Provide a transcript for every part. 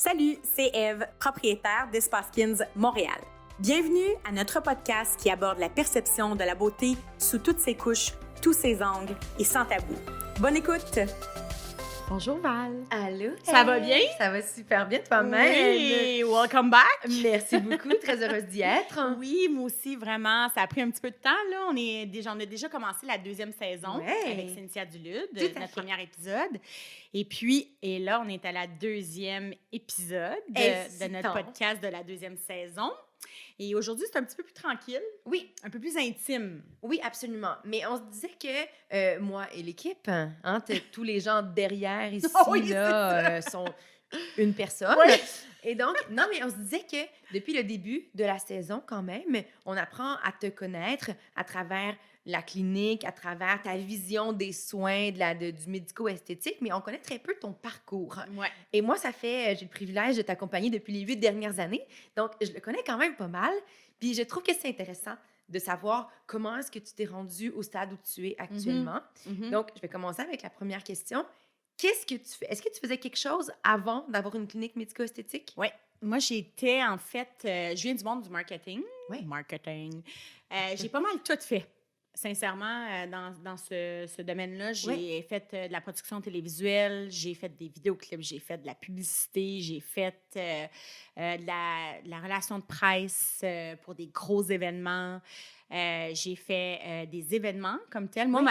Salut, c'est Eve, propriétaire d'Espace Skins Montréal. Bienvenue à notre podcast qui aborde la perception de la beauté sous toutes ses couches, tous ses angles et sans tabou. Bonne écoute! Bonjour Val. Allô? Ça va bien? Ça va super bien toi-même. Oui, welcome back! Merci beaucoup, très heureuse d'y être. Oui, moi aussi, vraiment. Ça a pris un petit peu de temps, là. On a déjà commencé la deuxième saison avec Cynthia Dulude, notre premier épisode. Et là, on est à la deuxième épisode de notre podcast de la deuxième saison. Et aujourd'hui, c'est un petit peu plus tranquille. Oui. Un peu plus intime. Oui, absolument. Mais on se disait que moi et l'équipe, tous les gens derrière ici, sont une personne. Ouais. Et donc, non, mais on se disait que depuis le début de la saison, quand même, on apprend à te connaître à travers la clinique, à travers ta vision des soins, du médico-esthétique, mais on connaît très peu ton parcours. Ouais. Et moi, j'ai le privilège de t'accompagner depuis les 8 dernières années, donc je le connais quand même pas mal, puis je trouve que c'est intéressant de savoir comment est-ce que tu t'es rendu au stade où tu es actuellement. Mm-hmm. Donc, je vais commencer avec la première question. Qu'est-ce que tu fais? Est-ce que tu faisais quelque chose avant d'avoir une clinique médico-esthétique? Oui. Moi, j'étais, en fait, je viens du monde du marketing. Oui. Marketing. J'ai pas mal tout fait. Sincèrement, dans ce domaine-là, j'ai fait de la production télévisuelle, j'ai fait des vidéoclips, j'ai fait de la publicité, j'ai fait de la relation de presse pour des gros événements. J'ai fait des événements comme tel. Moi,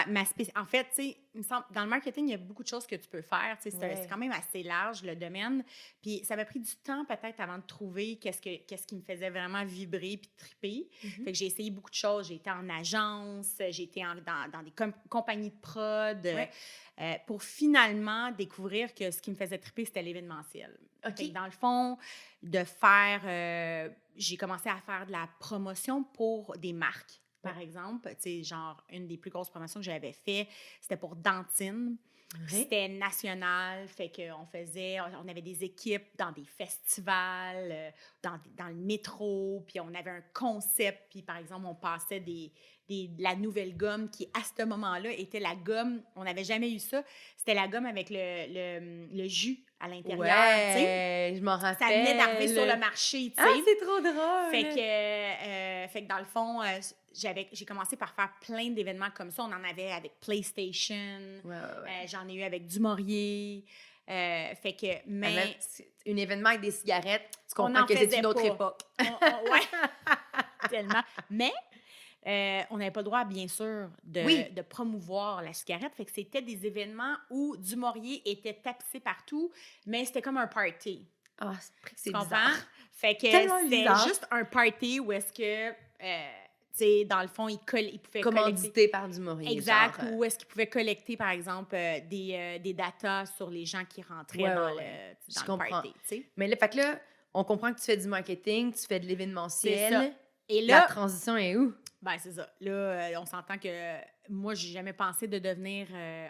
en fait, tu sais, il me semble, dans le marketing, il y a beaucoup de choses que tu peux faire. Tu sais, c'est quand même assez large, le domaine. Puis ça m'a pris du temps, peut-être, avant de trouver qu'est-ce qui me faisait vraiment vibrer puis triper. Fait que j'ai essayé beaucoup de choses. J'ai été en agence, j'ai été dans des compagnies de prod pour finalement découvrir que ce qui me faisait triper, c'était l'événementiel. OK. Fait que dans le fond, j'ai commencé à faire de la promotion pour des marques, par exemple. Tu sais, genre, une des plus grosses promotions que j'avais fait, c'était pour Dentine. C'était national, fait on avait des équipes dans des festivals, dans le métro, puis on avait un concept, puis par exemple, on passait de la nouvelle gomme qui, à ce moment-là, était la gomme, on n'avait jamais eu ça, c'était la gomme avec le jus à l'intérieur, je m'en rappelle. Ça venait d'arriver sur le marché, tu sais. Ah, c'est trop drôle! Fait que dans le fond, j'ai commencé par faire plein d'événements comme ça. On en avait avec PlayStation, j'en ai eu avec Dumouriez. Fait que, mais... Un événement avec des cigarettes, tu comprends que c'est une autre époque. Ouais, tellement. Mais... on n'avait pas le droit, bien sûr, de promouvoir la cigarette. Fait que c'était des événements où Dumouriez était tapissé partout, mais c'était comme un party. Ah, c'est bizarre. bizarre. Fait que c'était juste un party où est-ce que, tu sais, dans le fond, il pouvait commandité collecter... par Dumouriez. Exact. Ou est-ce qu'il pouvait collecter, par exemple, des datas sur les gens qui rentraient dans le party. T'sais. Mais là, fait que là, on comprend que tu fais du marketing, tu fais de l'événementiel. C'est ça. Et là, la transition est où? Ben c'est ça. Là, on s'entend que moi, j'ai jamais pensé de devenir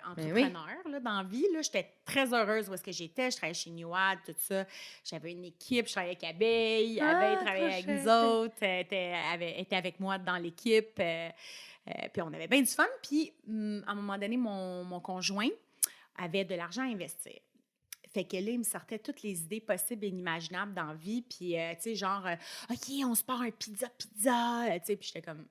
entrepreneur là, dans la vie. Là. J'étais très heureuse où est-ce que j'étais. Je travaillais chez Newad, tout ça. J'avais une équipe. Je travaillais avec Abeille. Abeille travaillait avec nous autres. était avec moi dans l'équipe. Puis on avait bien du fun. Puis, à un moment donné, mon conjoint avait de l'argent à investir. Fait que là, il me sortait toutes les idées possibles et inimaginables dans la vie. Puis, tu sais, genre, OK, on se part un pizza. Tu sais, puis j'étais comme...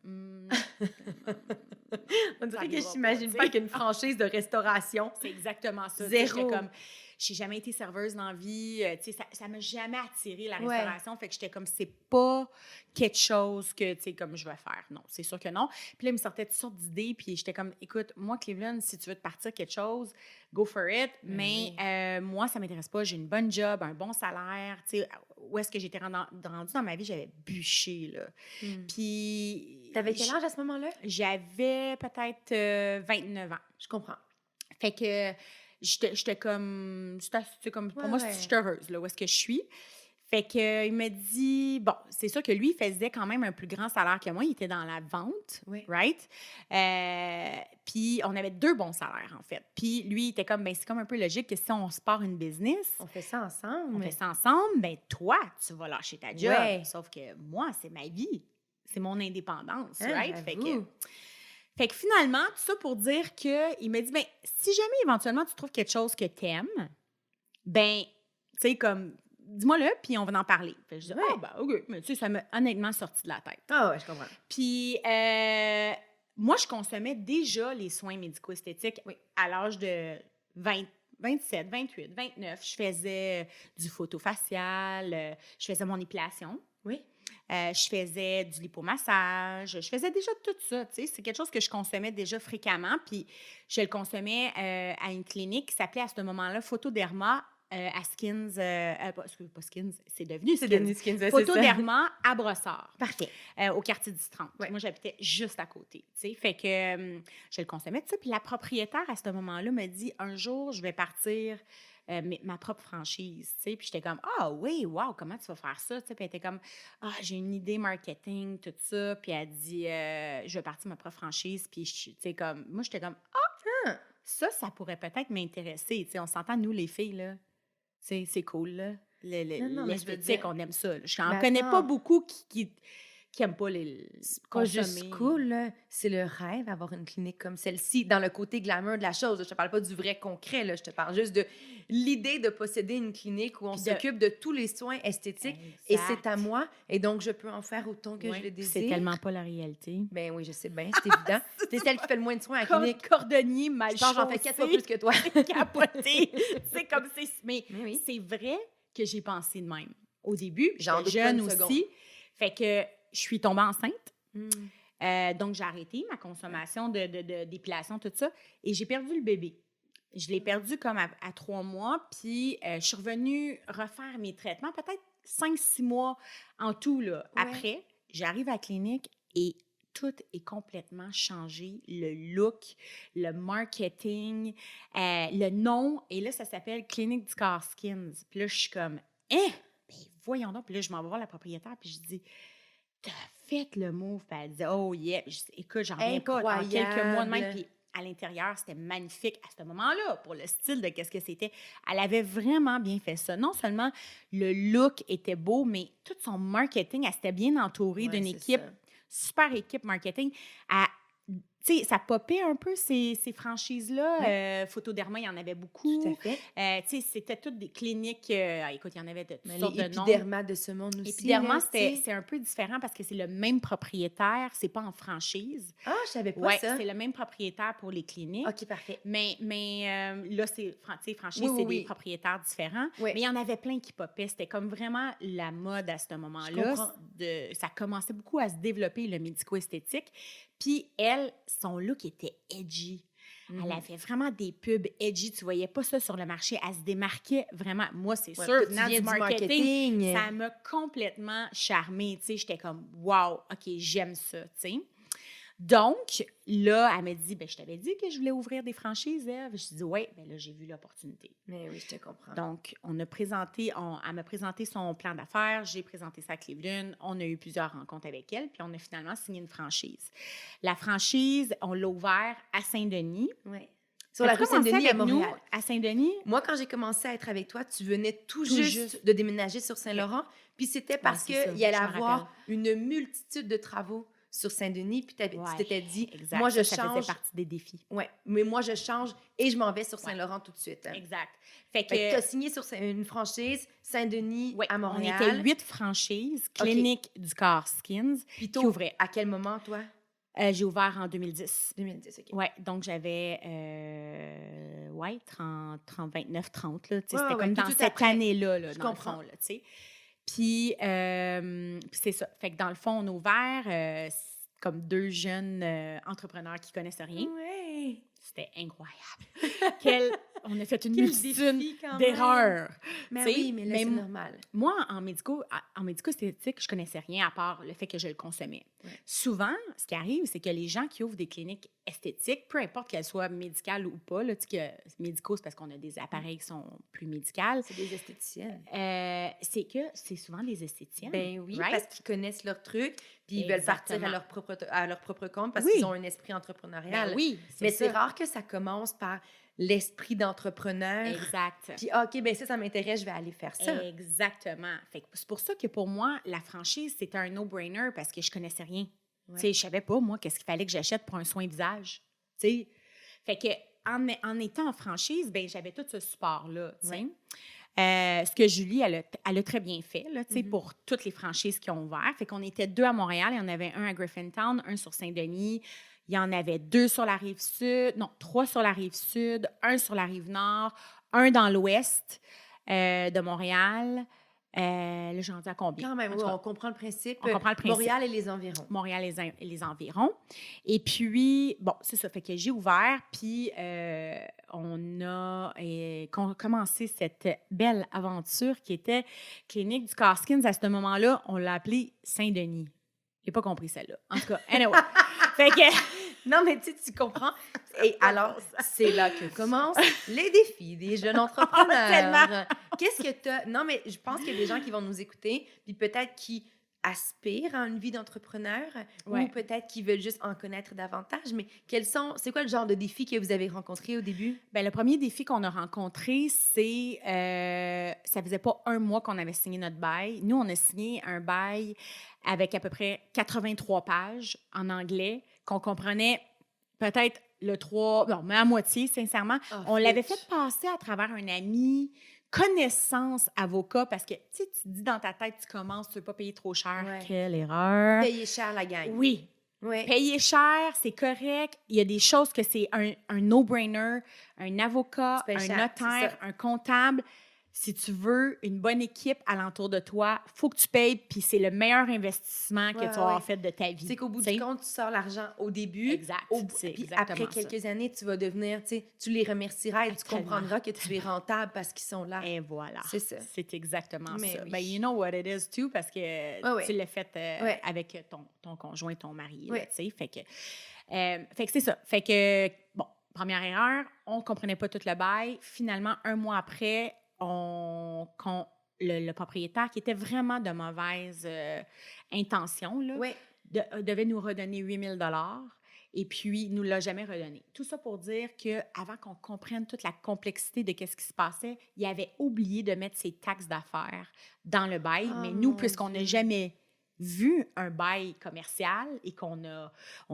On dirait que je n'imagine pas qu'une franchise de restauration. C'est exactement ça. Zéro. J'étais comme... J'ai jamais été serveuse dans la vie. Tu sais, ça m'a jamais attiré la restauration. Fait que j'étais comme, c'est pas quelque chose que, tu sais, comme je vais faire. Non, c'est sûr que non. Puis là, il me sortait toutes sortes d'idées. Puis j'étais comme, écoute, moi, Cleveland, si tu veux te partir quelque chose, go for it. Mais moi, ça m'intéresse pas. J'ai une bonne job, un bon salaire. Tu sais, où est-ce que j'étais rendue dans ma vie? J'avais bûché, là. Puis... T'avais quel âge à ce moment-là? J'avais peut-être 29 ans. Je comprends. Fait que... J'étais comme pour moi, j'étais heureuse, là, où est-ce que je suis. Fait que, il m'a dit, bon, c'est sûr que lui, il faisait quand même un plus grand salaire que moi. Il était dans la vente, right? Puis, on avait 2 bons salaires, en fait. Puis, lui, il était comme, ben c'est comme un peu logique que si on se part une business... On fait ça ensemble. Ben toi, tu vas lâcher ta job. Sauf que moi, c'est ma vie. C'est mon indépendance, right? Fait que finalement, tout ça pour dire qu'il m'a dit, ben si jamais éventuellement tu trouves quelque chose que t'aimes, ben, tu sais, comme, dis-moi-le, puis on va en parler. Fait que je dis, OK. Mais tu sais, ça m'a honnêtement sorti de la tête. Ah ouais, je comprends. Puis, moi, je consommais déjà les soins médico-esthétiques à l'âge de 27, 28, 29. Je faisais du photofacial, je faisais mon épilation. Oui. Je faisais du lipomassage. Je faisais déjà tout ça, tu sais. C'est quelque chose que je consommais déjà fréquemment. Puis, je le consommais à une clinique qui s'appelait à ce moment-là Photoderma à Skins. Pas Skins, c'est devenu Skins. Photoderma à Brossard. Parfait. Au quartier du 30. Ouais. Moi, j'habitais juste à côté, tu sais. Fait que je le consommais, tu sais. Puis la propriétaire, à ce moment-là, me dit, un jour, je vais partir ma propre franchise, tu sais. Puis j'étais comme, ah oui, wow, comment tu vas faire ça, tu sais. Puis elle était comme, j'ai une idée marketing, tout ça. Puis elle dit, je vais partir ma propre franchise. Puis, tu sais, comme, moi, j'étais comme, ça pourrait peut-être m'intéresser, tu sais. On s'entend, nous, les filles, là. C'est cool, là. L'esthétique, on aime ça. Je n'en connais pas beaucoup qui n'aiment pas les pas juste cool, là. C'est le rêve d'avoir une clinique comme celle-ci, dans le côté glamour de la chose. Je te parle pas du vrai concret, là. Je te parle juste de l'idée de posséder une clinique où on s'occupe de tous les soins esthétiques. Exact. Et c'est à moi. Et donc, je peux en faire autant que je le désire. C'est tellement pas la réalité. Ben oui, je sais bien, c'est évident. C'est celle qui fait le moins de soins à la clinique. Cordonnier, mal chaussé. J'en fais 4 fois plus que toi. Capoté. C'est comme c'est... Mais oui. C'est vrai que j'ai pensé de même. Au début, j'étais jeune aussi. Fait que je suis tombée enceinte. Donc, j'ai arrêté ma consommation d'épilation, tout ça. Et j'ai perdu le bébé. Je l'ai perdu comme à 3 mois. Puis, je suis revenue refaire mes traitements, peut-être 5-6 mois en tout. Là. Ouais. Après, j'arrive à la clinique et tout est complètement changé. Le look, le marketing, le nom. Et là, ça s'appelle Clinique du Corps Skins. Puis là, je suis comme, ben voyons donc. Puis là, je m'en vais voir la propriétaire, puis je dis, t'as fait le move. Puis elle dit, oh yeah. Je dis, écoute, j'en reviens pas. En quelques mois de même. Puis à l'intérieur, c'était magnifique à ce moment-là, pour le style de qu'est-ce que c'était. Elle avait vraiment bien fait ça. Non seulement le look était beau, mais tout son marketing, elle s'était bien entourée d'une équipe, super équipe marketing. Tu sais, ça popait un peu ces franchises-là. Photoderma, il y en avait beaucoup. Tout à fait. Tu sais, c'était toutes des cliniques. Écoute, il y en avait de toutes sortes de noms. Épiderma de ce monde aussi. Épiderma, c'est un peu différent parce que c'est le même propriétaire. C'est pas en franchise. Ah, je savais pas ça. C'est le même propriétaire pour les cliniques. OK, parfait. Mais là, c'est franchise, c'est des propriétaires différents. Oui. Mais il y en avait plein qui popaient. C'était comme vraiment la mode à ce moment-là. Ça commençait beaucoup à se développer, le médico-esthétique. Puis elle, son look était edgy. Elle avait vraiment des pubs edgy. Tu voyais pas ça sur le marché. Elle se démarquait vraiment. Moi, c'est sûr, venant du marketing, ça m'a complètement charmée. Tu sais, j'étais comme, wow, OK, j'aime ça, tu sais. Donc, là, elle m'a dit, je t'avais dit que je voulais ouvrir des franchises, Ève. Je dis, oui, là, j'ai vu l'opportunité. Mais oui, je te comprends. Donc, elle m'a présenté son plan d'affaires, j'ai présenté ça à Cleveland, on a eu plusieurs rencontres avec elle, puis on a finalement signé une franchise. La franchise, on l'a ouverte à Saint-Denis. Oui. Sur la rue Saint-Denis à Montréal. Nous, à Saint-Denis. Moi, quand j'ai commencé à être avec toi, tu venais tout juste de déménager sur Saint-Laurent, puis c'était parce qu'il y allait avoir une multitude de travaux sur Saint-Denis, puis tu t'étais dit, moi, je change. Ça faisait partie des défis. Oui, mais moi, je change et je m'en vais sur Saint-Laurent tout de suite. Hein. Exact. Fait que tu as signé sur une franchise Saint-Denis à Montréal. On était 8 franchises, Clinique du Corps Skins, qui ouvraient. À quel moment, toi? J'ai ouvert en 2010. 2010, OK. Oui, donc j'avais 29, 30, là. C'était comme dans cette année-là, là, dans le fond, là, tu sais. Puis c'est ça. Fait que dans le fond, on a ouvert comme 2 jeunes entrepreneurs qui connaissaient rien. Oui. C'était incroyable. On a fait une multitude d'erreurs. Mais oui, mais là, c'est normal. Moi, en médico-esthétique, je connaissais rien à part le fait que je le consommais. Ouais. Souvent, ce qui arrive, c'est que les gens qui ouvrent des cliniques esthétiques, peu importe qu'elles soient médicales ou pas, là, médicaux, c'est parce qu'on a des appareils qui sont plus médicaux. C'est des esthéticiennes. C'est que c'est souvent des esthéticiennes. Ben oui, parce qu'ils connaissent leur truc, puis ils veulent partir à leur propre compte parce qu'ils ont un esprit entrepreneurial. Ben oui, mais c'est rare que ça commence par l'esprit d'entrepreneur. Exact. Puis, OK, ça m'intéresse, je vais aller faire ça. Exactement. Fait que c'est pour ça que pour moi, la franchise, c'était un no-brainer parce que je connaissais rien. Ouais. Tu sais, je savais pas, moi, qu'est-ce qu'il fallait que j'achète pour un soin visage. Tu sais. Fait que en étant en franchise, j'avais tout ce support-là, tu sais. Ce que Julie, elle a très bien fait, là, tu sais, Mhm. pour toutes les franchises qui ont ouvert. Fait qu'on était 2 à Montréal, il y en avait un à Griffintown, un sur Saint-Denis. Il y en avait 2 sur la Rive-Sud, non, 3 sur la Rive-Sud, un sur la Rive-Nord, un dans l'Ouest de Montréal. Là, j'en dis à combien? Quand même, En oui, tout cas, on comprend le principe. on comprend le principe. Montréal et les environs. Montréal et les environs. Et puis, bon, c'est ça. Fait que j'ai ouvert, puis on a commencé cette belle aventure qui était Clinique du Caskins. À ce moment-là, on l'a appelée Saint-Denis. J'ai pas compris celle-là. En tout cas, anyway. Fait que... Non, mais tu comprends. Et alors, c'est là que commencent les défis des jeunes entrepreneurs. Tellement. Qu'est-ce que tu as... Non, mais je pense qu'il y a des gens qui vont nous écouter, puis peut-être qui aspirent à une vie d'entrepreneur Ouais. ou peut-être qui veulent juste en connaître davantage. Mais c'est quoi le genre de défis que vous avez rencontrés au début? Bien, le premier défi qu'on a rencontré, c'est... ça faisait pas 1 mois qu'on avait signé notre bail. Nous, on a signé un bail avec à peu près 83 pages en anglais qu'on comprenait peut-être le 3... Non, mais à moitié, sincèrement. Oh, On l'avait flûte. fait passer à travers un ami, connaissance avocat, parce que, tu sais, tu te dis dans ta tête, tu commences, tu veux pas payer trop cher. Ouais. Quelle erreur! Payer cher la gang. Oui, Ouais. payer cher, c'est correct. Il y a des choses que c'est un no-brainer, un avocat, Tu payes un cher, notaire, c'est ça. un comptable. Si tu veux une bonne équipe alentour de toi, il faut que tu payes, puis c'est le meilleur investissement que Ouais, tu vas avoir ouais. fait de ta vie. C'est qu'au bout tu sais. du compte, tu sors l'argent au début. Exact, c'est Puis exactement après ça. quelques années, tu vas devenir, tu sais, tu les remercieras et tu Tellement. comprendras que tu es rentable parce qu'ils sont là. Et voilà. C'est ça. C'est exactement Mais ça. oui. Ben, you know what it is too, parce que ouais. tu l'as fait Ouais. avec ton conjoint, ton mari. Ouais. Là, tu sais. Fait que c'est ça. Fait que, bon, première erreur, on ne comprenait pas tout le bail. Finalement, 1 mois après, le propriétaire, qui était vraiment de mauvaise intention, là, Ouais. devait nous redonner 8 000 et puis il ne nous l'a jamais redonné. Tout ça pour dire qu'avant qu'on comprenne toute la complexité de ce qui se passait, il avait oublié de mettre ses taxes d'affaires dans le bail. Oh, Mais nous, mon puisqu'on n'a Dieu. jamais vu un bail commercial et qu'on ne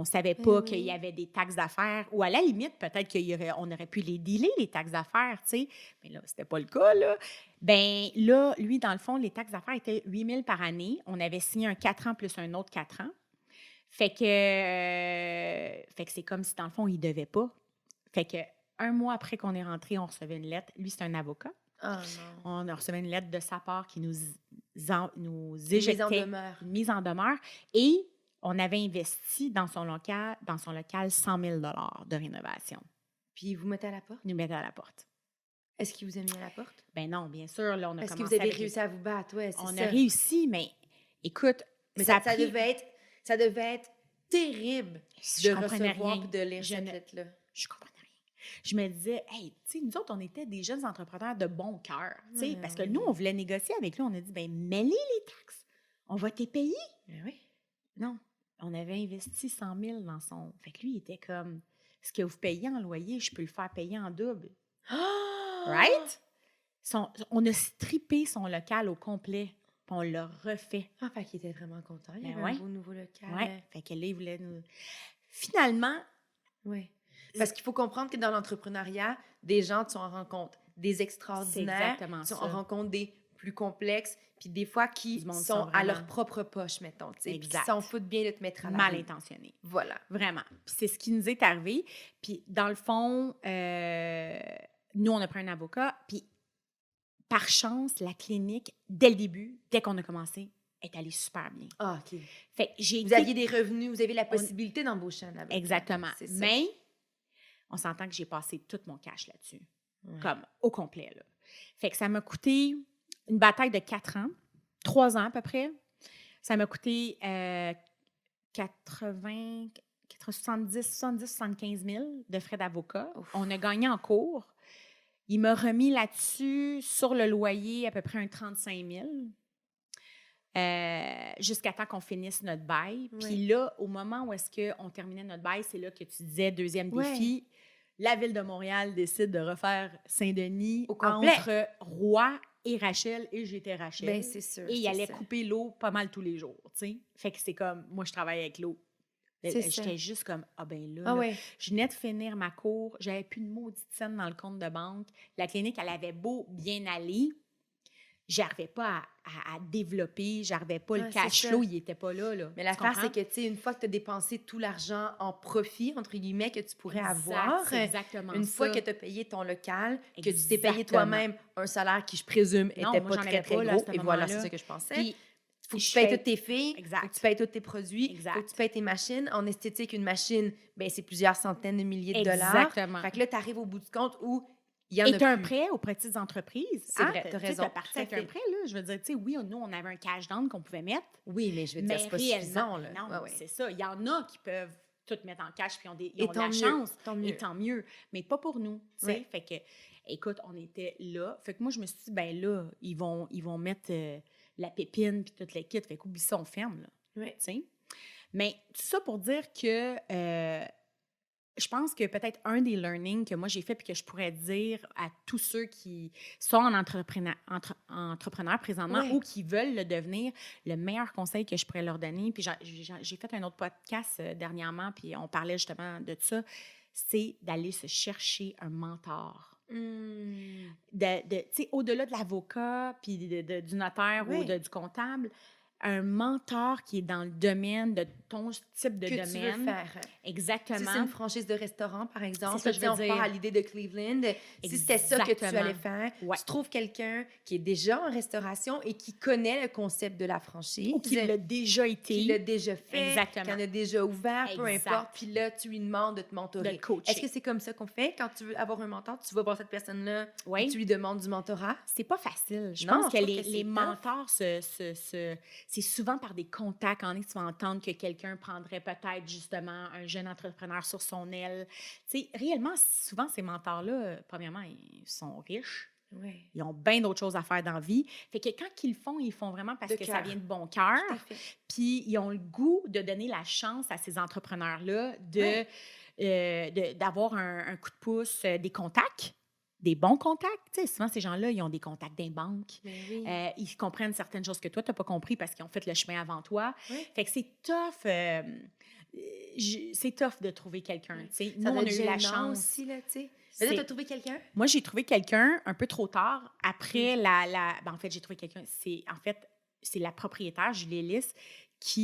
savait Eh pas oui. qu'il y avait des taxes d'affaires, ou à la limite, peut-être qu'on aurait pu les dealer, les taxes d'affaires, tu sais. Mais là, c'était pas le cas, là. Bien, là, lui, dans le fond, les taxes d'affaires étaient 8 000 par année. On avait signé un 4 ans plus un autre 4 ans. Fait que c'est comme si, dans le fond, il ne devait pas. Fait que 1 mois après qu'on est rentré, on recevait une lettre. Lui, c'est un avocat. Oh non. On a reçu une lettre de sa part qui nous Une mise en éjectait demeure. une mise en demeure. Et on avait investi dans son local 100 000 de rénovation. Puis ils vous mettez à la porte? Il nous mettait à la porte. Est-ce qu'ils vous ont mis à la porte? Ben non, bien sûr, là, on a Est-ce que commencé vous avez avec- réussi à vous battre? Ouais, c'est On ça. a réussi, mais écoute, Mais ça a ça pris- devait être terrible Je de comprenais recevoir rien. et de lire Je cette ne- lettre-là. Je comprenais rien. Je me disais, hey, tu sais, nous autres, on était des jeunes entrepreneurs de bon cœur, tu sais, parce que oui. nous, on voulait négocier avec lui. On a dit, ben mêlez les taxes. On va te payer. Mais oui. Non, on avait investi 100 000 dans son... Fait que lui, il était comme, ce que vous payez en loyer, je peux le faire payer en double. Right? On a strippé son local au complet, puis on l'a refait. Ah, fait qu'il était vraiment content. Il y Ben avait ouais. un beau nouveau local. Ouais. Fait que là, il voulait nous... Finalement, Oui. Parce qu'il faut comprendre que dans l'entrepreneuriat, des gens, tu en rencontres des extraordinaires, exactement tu en ça. rencontres des plus complexes, puis des fois qui Du monde qui sont sont à leur vraiment- propre poche, mettons, tu sais, puis qui Exact. s'en foutent bien de te mettre à la mal rue. intentionné. Voilà. Vraiment. Puis c'est ce qui nous est arrivé. Puis dans le fond, nous, on a pris un avocat. Puis par chance, la clinique, dès le début, dès qu'on a commencé, est allée super bien. Ah, OK. Fait que j'ai Vous aviez des revenus, vous avez la possibilité d'embaucher un avocat. Exactement. C'est ça. Mais on s'entend que j'ai passé tout mon cash là-dessus. Ouais. Comme au complet, là. Fait que ça m'a coûté une bataille de 4 ans, 3 ans à peu près. Ça m'a coûté 75 000 de frais d'avocat. Ouf. On a gagné en cours. Il m'a remis là-dessus, sur le loyer, à peu près un 35 000. Jusqu'à temps qu'on finisse notre bail. Ouais. Puis là, au moment où est-ce qu'on terminait notre bail, c'est là que tu disais, deuxième Ouais. défi, la Ville de Montréal décide de refaire Saint-Denis Au complet. entre Roy et Rachel, et j'étais Rachel. Ben, c'est sûr. et il c'est allait ça. couper l'eau pas mal tous les jours, tu sais. Fait que c'est comme, moi, je travaille avec l'eau. C'est ça. J'étais juste comme, ah ben là, Ah là, ouais. je venais de finir ma cour, j'avais plus de maudite scène dans le compte de banque. La clinique, elle avait beau bien aller, j'arrivais pas à développer, j'arrivais pas le Ouais, cash c'est flow, ça. il était pas là. Mais Tu l'affaire, comprends? c'est que, tu sais, une fois que tu as dépensé tout l'argent en profit, entre guillemets, que tu pourrais Exact, avoir, c'est exactement une fois ça. que tu as payé ton local, que tu t'es payé Exactement. toi-même un salaire qui, je présume, Non, était moi, pas j'en très, avais très pas, là, à gros, ce et voilà, c'est moment-là. ça que je pensais. Puis, Faut que tu je payes fais- toutes tes filles, Exact. faut que tu payes tous tes produits, Exact. faut que tu payes tes machines. En esthétique, une machine, ben c'est plusieurs centaines de milliers de dollars. Exactement. Fait que là, tu arrives au bout du compte où il y en Et a tu as un plus. prêt aux petites entreprises. C'est vrai, t'as raison, Tu parti tout à avec un fait. prêt, là. Je veux dire, tu sais, oui, nous, on avait un cash down qu'on pouvait mettre, Oui, mais je veux dire, mais c'est pas réellement, suffisant, là. non, Ouais, ouais. c'est ça. Il y en a qui peuvent tout mettre en cash puis ils Et ont de tant la mieux, chance. tant Et mieux. tant mieux. Mais pas pour nous, tu sais. Ouais. Fait que, écoute, on était là. Fait que moi, je me suis dit, ben là, ils vont mettre la pépine puis toute l'équipe. Fait qu'oublie ça, on ferme, là. Ouais. Tu sais. Mais tout ça pour dire que je pense que peut-être un des learnings que moi j'ai fait puis que je pourrais dire à tous ceux qui sont en entrepreneur présentement Ouais. ou qui veulent le devenir, le meilleur conseil que je pourrais leur donner, puis j'ai fait un autre podcast dernièrement, puis on parlait justement de ça, c'est d'aller se chercher un mentor. Hmm. Tu sais, au-delà de l'avocat, puis du notaire Oui. ou du comptable, un mentor qui est dans le domaine de ton type de Que tu veux domaine. faire. Exactement. Si c'est une franchise de restaurant, par exemple, C'est ça que je veux on repart dire. à l'idée de Cleveland. Si c'était ça que tu Exactement. allais faire, Ouais. tu trouves quelqu'un qui est déjà en restauration et qui connaît le concept de la franchise. Ou qui l'a déjà été. Qui l'a déjà fait, Exactement. qui en a déjà ouvert, peu Exact. importe. Puis là, tu lui demandes de te mentorer. De te coacher. Est-ce que c'est comme ça qu'on fait? Quand tu veux avoir un mentor, tu vas voir cette personne-là, Oui. tu lui demandes du mentorat? C'est pas facile. Je Non, pense je que trouve les, que c'est les tough. mentors, c'est souvent par des contacts. En est, tu vas entendre que quelqu'un prendrait peut-être justement un jeune entrepreneur sur son aile. Tu sais, réellement, souvent, ces mentors-là, premièrement, ils sont riches. Oui. Ils ont bien d'autres choses à faire dans la vie. Fait que quand ils le font vraiment parce De que ça cœur. vient de bon cœur. Tout à fait. Puis ils ont le goût de donner la chance à ces entrepreneurs-là d'avoir un coup de pouce, des contacts, des bons contacts. Tu sais, souvent, ces gens-là, ils ont des contacts d'un banque. Mais oui. Ils comprennent certaines choses que toi, tu n'as pas compris parce qu'ils ont fait le chemin avant toi. Oui. Fait que c'est tough. C'est tough de trouver quelqu'un. Oui. Tu sais. Ça Nous, doit on a être eu la gênant chance. aussi, là, tu sais. Mais là, C'est- tu as trouvé quelqu'un? Moi, j'ai trouvé quelqu'un un peu trop tard. Après ben, en fait, j'ai trouvé quelqu'un. C'est la propriétaire, Julie Ellis,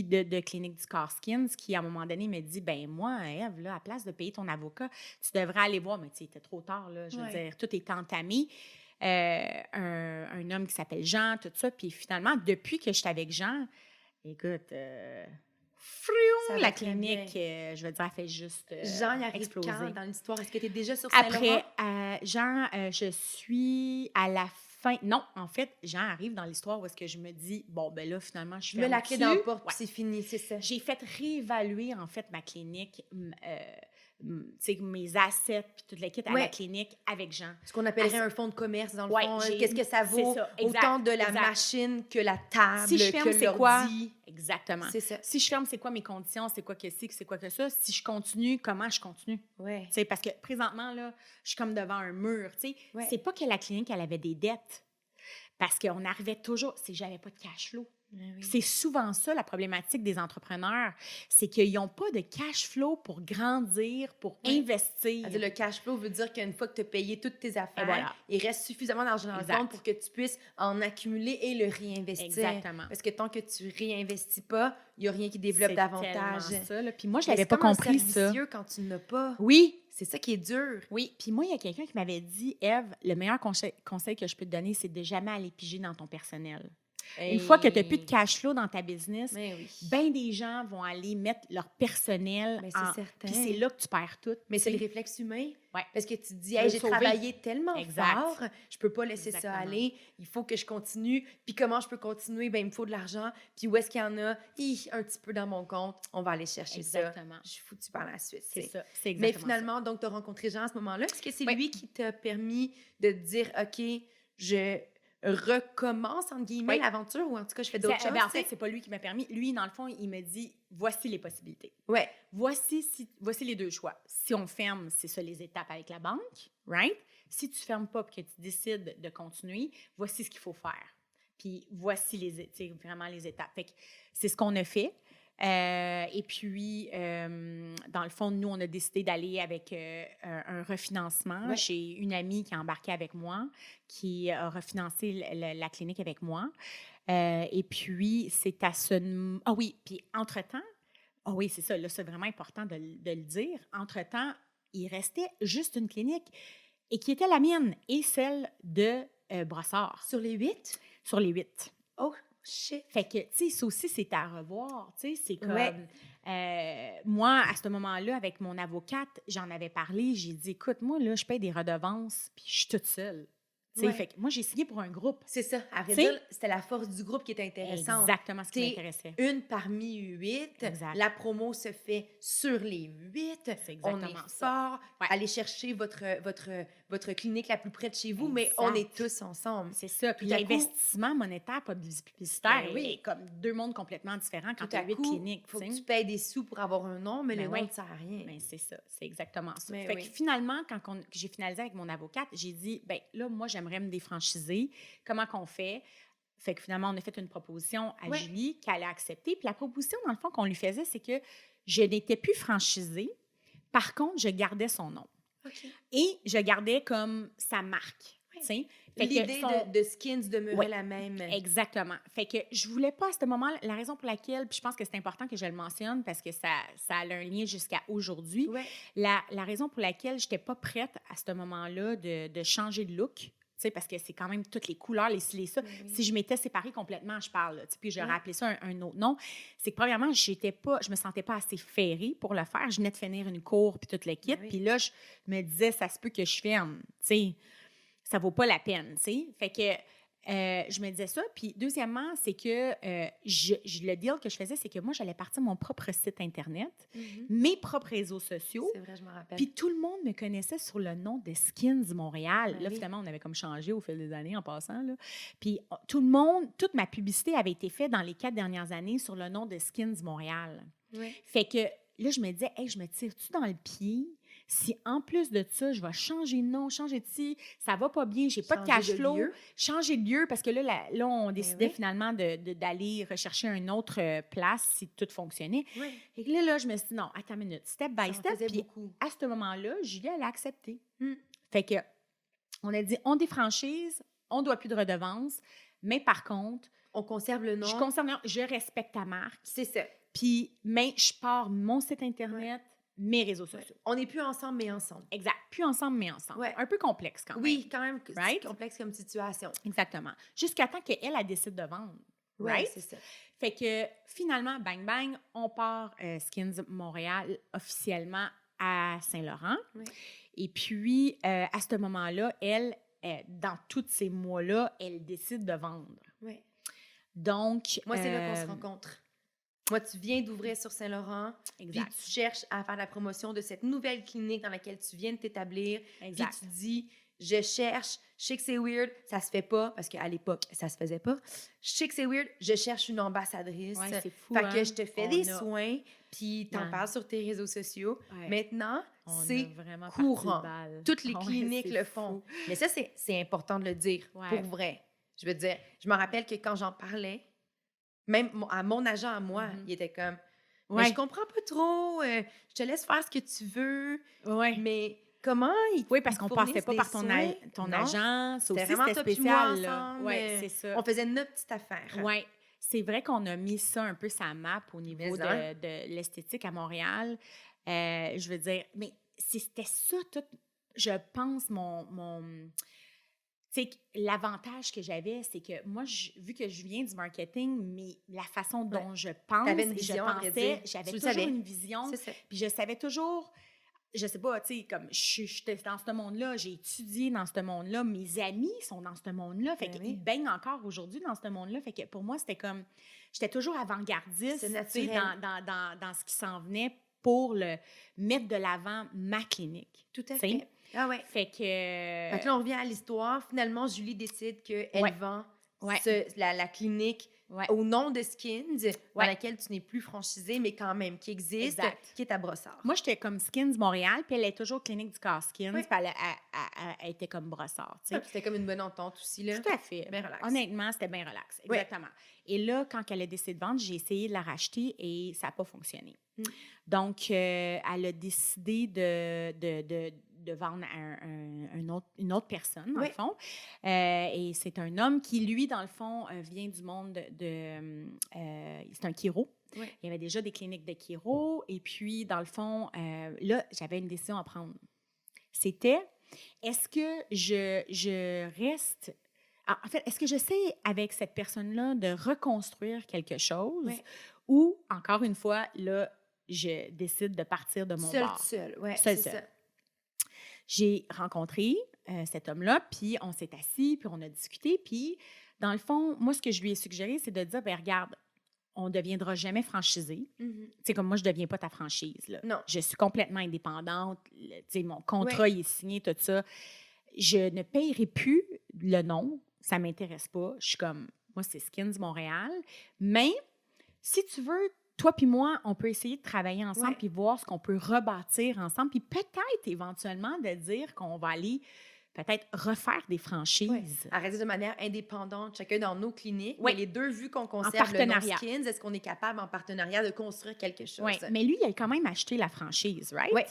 de Clinique du Corps Skins, qui, à un moment donné, me dit, ben moi, Ève, là, à place de payer ton avocat, tu devrais aller voir. Mais tu sais, c'était trop tard, là. Je veux Ouais. dire, tout est entamé. Un homme qui s'appelle Jean, tout ça. Puis finalement, depuis que j'étais avec Jean, écoute, Ça va la très clinique, bien. je veux dire, elle fait juste Jean, il arrive exploser. quand dans l'histoire? Est-ce que tu es déjà sur Saint-Laurent? Après, Jean, je suis à la fin. Non, en fait, Jean arrive dans l'histoire où est-ce que je me dis, bon, ben là, finalement, je Je mets la clé dans la porte, Ouais. puis c'est fini, c'est ça. J'ai fait réévaluer, en fait, ma clinique, tu sais, mes assets, puis toute l'équipe à Ouais. la clinique avec Jean. Ce qu'on appellerait un fonds de commerce, dans le Ouais, fond. j'ai- Qu'est-ce que ça vaut? c'est ça, exact, Autant de la exact. machine que la table, Si je ferme, que c'est quoi? l'ordi. Exactement. C'est ça. Si je ferme, c'est quoi mes conditions? C'est quoi que c'est quoi que ça? Si je continue, comment je continue? Ouais. Tu sais, parce que présentement, là, je suis comme devant un mur. Tu sais. Ouais. C'est pas que la clinique, elle avait des dettes. Parce qu'on arrivait toujours, c'est que j'avais pas de cash flow. Oui. C'est souvent ça, la problématique des entrepreneurs. C'est qu'ils n'ont pas de cash flow pour grandir, pour Oui. investir. C'est-à-dire, le cash flow veut dire qu'une fois que tu as payé toutes tes affaires, voilà. il reste suffisamment d'argent dans Exact. le compte pour que tu puisses en accumuler et le réinvestir. Exactement. Parce que tant que tu réinvestis pas, il n'y a rien qui développe C'est davantage. tellement ça, là. Puis moi, je Mais l'avais c'est pas comme un compris, cercle ça. vicieux quand tu n'as pas. Oui, C'est ça qui est dur. oui. Puis moi, il y a quelqu'un qui m'avait dit, Ève, le meilleur conseil que je peux te donner, c'est de jamais aller piger dans ton personnel. Une fois que tu n'as plus de cash flow dans ta business, Mais oui. bien des gens vont aller mettre leur personnel Mais c'est en... certain. Puis c'est là que tu perds tout. Mais c'est tu le sais. réflexe humain. Ouais. Parce que tu te dis, Tu hey, veux j'ai sauver. travaillé tellement Exact. fort, je peux pas laisser ça Exactement. aller. Il faut que je continue. Puis comment je peux continuer? Ben, il me faut de l'argent. Puis où est-ce qu'il y en a? Un petit peu dans mon compte. On va aller chercher Exactement. ça. Je suis foutue par la suite. C'est tu sais. ça. C'est Mais exactement finalement, donc, tu as rencontré Jean à ce moment-là. Est-ce que c'est Oui. lui qui t'a permis de te dire, OK, je recommence, entre guillemets, Oui. l'aventure? Ou en tout cas, je fais ça. d'autres choses? En tu sais? fait, c'est pas lui qui m'a permis. Lui, dans le fond, il me dit, voici les possibilités. Ouais. Voici les deux choix. Si on ferme, c'est ça les étapes avec la banque, right? Si tu fermes pas et que tu décides de continuer, voici ce qu'il faut faire. Puis voici vraiment les étapes. Fait que c'est ce qu'on a fait. Et puis, dans le fond, nous, on a décidé d'aller avec un refinancement. Ouais. J'ai une amie qui a embarqué avec moi, qui a refinancé la clinique avec moi. Et puis, c'est à ce... Ah oui, puis entre-temps, ah oui, c'est ça, là, c'est vraiment important de le dire. Entre-temps, il restait juste une clinique et qui était la mienne et celle de Brossard. Sur les 8? Sur les 8. Oh, shit! Fait que, tu sais, ça aussi, c'est à revoir. Tu sais, c'est comme... Ouais. Moi, à ce moment-là, avec mon avocate, j'en avais parlé. J'ai dit, écoute, moi, là, je paye des redevances, puis je suis toute seule. Tu sais, Ouais. fait que moi, j'ai signé pour un groupe. C'est ça. À vrai T'sais? dire, c'était la force du groupe qui était intéressante. Exactement ce qui T'sais, m'intéressait. Une parmi 8. Exact. La promo se fait sur les 8. C'est exactement On est ça. fort. Ouais. Allez chercher votre clinique la plus près de chez vous, mais Exact. on est tous ensemble. C'est ça. Puis Tout à coup- l'investissement monétaire, pas publicitaire, Ben oui. est comme deux mondes complètement différents quand Tout tu as à 8 coup, cliniques. il faut tu que sais. tu payes des sous pour avoir un nom, mais Ben le oui. nom ne sert à rien. Ben, c'est ça, c'est exactement ça. Ben Fait oui. que finalement, quand que j'ai finalisé avec mon avocate, j'ai dit, ben là, moi, j'aimerais me défranchiser. Comment qu'on fait? Fait que finalement, on a fait une proposition à Ouais. Julie qu'elle a acceptée. Puis la proposition, dans le fond, qu'on lui faisait, c'est que je n'étais plus franchisée. Par contre, je gardais son nom. OK. Et je gardais comme sa marque. Ouais. tu sais. Fait que L'idée son- de Skins demeurait Ouais. la même. Exactement. Fait que je voulais pas à ce moment-là, la raison pour laquelle, puis je pense que c'est important que je le mentionne parce que ça a un lien jusqu'à aujourd'hui. Ouais. La raison pour laquelle je n'étais pas prête à ce moment-là de changer de look, tu sais, parce que c'est quand même toutes les couleurs, les ci, les ça. Oui. Si je m'étais séparée complètement, je parle, là, tu sais, puis j'aurais Ouais. appelé ça un autre nom, c'est que premièrement, je me sentais pas assez ferrée pour le faire. Je venais de finir une cour puis tout le kit. Ben oui. Puis là, je me disais, ça se peut que je ferme, tu sais, ça vaut pas la peine, tu sais. Fait que je me disais ça. Puis deuxièmement, c'est que le deal que je faisais, c'est que moi, j'allais partir mon propre site Internet, Mhm. mes propres réseaux sociaux. C'est vrai, je me rappelle. Puis tout le monde me connaissait sur le nom de Skins Montréal. Ben Là, oui. finalement, on avait comme changé au fil des années en passant. Là. Puis tout le monde, toute ma publicité avait été faite dans les 4 dernières années sur le nom de Skins Montréal. Ouais. Fait que là, je me disais, hey, je me tire-tu dans le pied? Si en plus de ça, je vais changer de nom, changer de ci, ça va pas bien, j'ai pas de Changer cash flow, lieu. changer de lieu, parce que là, on décidait oui. finalement d'aller rechercher une autre place si tout fonctionnait. Ouais. Et là, je me suis dit, non, attends une minute, step by Ça en step. faisait Puis beaucoup. à ce moment-là, Julie, elle a accepté. Mm. Fait que, on a dit, on défranchise, on ne doit plus de redevances, mais par contre, On conserve le nom. je respecte ta marque, C'est ça. puis, mais je pars mon site Internet, mes réseaux Ouais. sociaux. On n'est plus ensemble, mais ensemble. Exact. Plus ensemble, mais ensemble. Ouais. Un peu complexe quand même. Oui, quand même, c'est Right? complexe comme situation. Exactement. Jusqu'à temps qu'elle, elle décide de vendre. Ouais, Right? c'est ça. Fait que finalement, bang, bang, on part Skins Montréal officiellement à Saint-Laurent. Oui. Et puis, à ce moment-là, elle, dans tous ces mois-là, elle décide de vendre. Ouais. Donc, Moi, c'est là qu'on se rencontre. Moi, tu viens d'ouvrir sur Saint-Laurent, puis Exact. tu cherches à faire la promotion de cette nouvelle clinique dans laquelle tu viens de t'établir. Exact. Puis tu dis, je cherche, je sais que c'est weird, ça se fait pas, parce qu'à l'époque, ça se faisait pas. Je sais que c'est weird, je cherche une ambassadrice. Ouais, c'est fou, Fait hein? que je te fais On des a- soins, puis t'en Ouais. parles sur tes réseaux sociaux. Ouais. Maintenant, On a c'est vraiment parti courant. de balle. toutes les Ouais, cliniques c'est le font. fou. Mais ça, c'est important de le dire, Ouais. pour vrai. Je veux dire, je me rappelle que quand j'en parlais, même à mon agent à moi, Mhm. il était comme, mais Ouais. je comprends pas trop, je te laisse faire ce que tu veux, Ouais. mais comment ils Oui, parce ils qu'on fournissent passait pas des par ton soins? ton Non. agent. Ça C'était aussi, vraiment c'était toi puis moi spécial. là. ensemble, Ouais, c'est ça. On faisait notre petite affaire. Oui, c'est vrai qu'on a mis ça un peu sa map au niveau Mais hein. de l'esthétique à Montréal. Je veux dire, mais c'était ça tout, je pense, tu sais, l'avantage que j'avais, c'est que moi, vu que je viens du marketing, mais la façon dont je pense, T'avais une et vision, je à vrai pensais, dire. j'avais Tu le toujours savais. une vision, C'est ça. puis je savais toujours, je sais pas, tu sais, comme j'étais dans ce monde-là, j'ai étudié dans ce monde-là, mes amis sont dans ce monde-là, fait Ben qu'ils oui. baignent encore aujourd'hui dans ce monde-là, fait que pour moi, c'était comme, j'étais toujours avant-gardiste, C'est tu sais, naturel. dans ce qui s'en venait pour mettre de l'avant ma clinique. Tout à Tu sais. fait. Ah ouais. Fait que... Fait que là, on revient à l'histoire. Finalement, Julie décide qu'elle Ouais. vend la clinique au nom de Skins, dans laquelle tu n'es plus franchisée, mais quand même qui existe, qui est à Brossard. Moi, j'étais comme Skins Montréal, puis elle est toujours clinique du corps Skins, puis elle était comme Brossard. C'était comme une bonne entente aussi, là. Tout à fait. Bien relax. Honnêtement, c'était bien relax. Exactement. Et là, quand elle a décidé de vendre, j'ai essayé de la racheter et ça n'a pas fonctionné. Donc, elle a décidé de vendre à une autre personne, dans le fond. Et c'est un homme qui, lui, dans le fond, vient du monde c'est un chiro. Il y avait déjà des cliniques de chiro. Et puis, dans le fond, là, j'avais une décision à prendre. C'était, est-ce que je reste... En fait, est-ce que j'essaie avec cette personne-là de reconstruire quelque chose ou, encore une fois, là, je décide de partir de mon bar. Seul. Ça. J'ai rencontré cet homme-là, puis on s'est assis, puis on a discuté, puis dans le fond, moi, ce que je lui ai suggéré, c'est de dire, bien, regarde, on ne deviendra jamais franchisé. Tu sais, comme moi, je ne deviens pas ta franchise, là. Non. Je suis complètement indépendante. Tu sais, mon contrat, il est signé, tout ça. Je ne payerai plus le nom. Ça ne m'intéresse pas. Je suis comme, moi, c'est Skins Montréal. Mais si tu veux, toi puis moi, on peut essayer de travailler ensemble puis voir ce qu'on peut rebâtir ensemble. Puis peut-être, éventuellement, de dire qu'on va aller peut-être refaire des franchises. Arrêter de manière indépendante, chacun dans nos cliniques. Oui. Mais les deux, vu qu'on conserve le nom Skins, est-ce qu'on est capable, en partenariat, de construire quelque chose? Oui, mais lui, il a quand même acheté la franchise, right? Oui.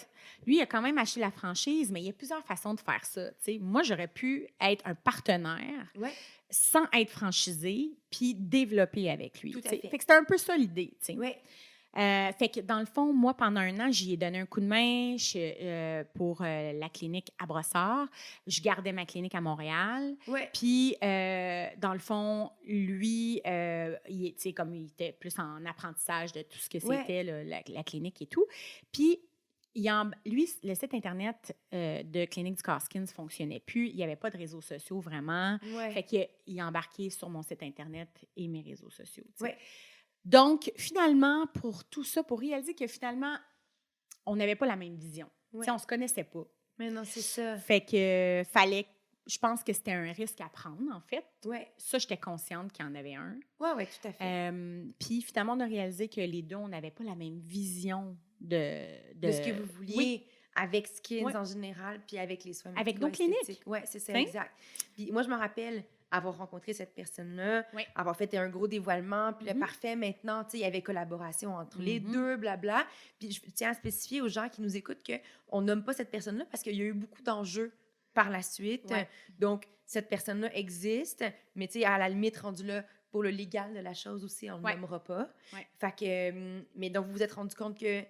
Lui, il a quand même acheté la franchise, mais il y a plusieurs façons de faire ça. T'sais. Moi, j'aurais pu être un partenaire sans être franchisé puis développer avec lui. Tout à fait. Fait que c'était un peu ça l'idée. Oui. Fait que dans le fond, moi, pendant un an, j'y ai donné un coup de main pour la clinique à Brossard. Je gardais ma clinique à Montréal. Puis, dans le fond, lui, comme il était plus en apprentissage de tout ce que c'était la clinique et tout. Puis, lui, le site Internet de Clinique du corps Skins ne fonctionnait plus. Il n'y avait pas de réseaux sociaux vraiment. Fait qu'il a embarqué sur mon site Internet et mes réseaux sociaux. Donc, finalement, pour tout ça, pour réaliser que finalement, on n'avait pas la même vision. On ne se connaissait pas. Mais non, c'est ça. Fait que je pense que c'était un risque à prendre, en fait. Ça, j'étais consciente qu'il y en avait un. Oui, tout à fait. Puis finalement, on a réalisé que les deux, on n'avait pas la même vision de ce que vous vouliez avec Skins en général, puis avec les soins avec nos cliniques. Oui, c'est ça, exact. Puis moi, je me rappelle avoir rencontré cette personne-là, avoir fait un gros dévoilement, puis le parfait, maintenant, tu sais, il y avait collaboration entre les deux, blabla. Puis je tiens à spécifier aux gens qui nous écoutent qu'on nomme pas cette personne-là parce qu'il y a eu beaucoup d'enjeux par la suite. Donc, cette personne-là existe, mais tu sais, à la limite, rendu là, pour le légal de la chose aussi, on ne le nommera pas. Fait que, mais donc, vous vous êtes rendu compte que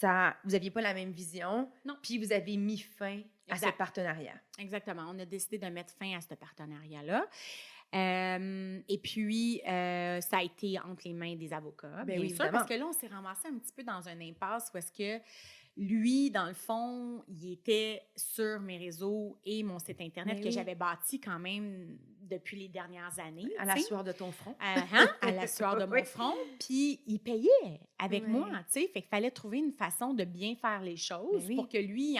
vous n'aviez pas la même vision, puis vous avez mis fin à ce partenariat. Exactement. On a décidé de mettre fin à ce partenariat-là. Et puis, ça a été entre les mains des avocats, bien sûr, parce que là, on s'est ramassé un petit peu dans une impasse où est-ce que lui, dans le fond, il était sur mes réseaux et mon site Internet que j'avais bâti quand même depuis les dernières années. À la sueur de ton front. À la sueur de mon front. Puis, il payait avec moi, tu sais. Fait qu'il fallait trouver une façon de bien faire les choses pour que lui,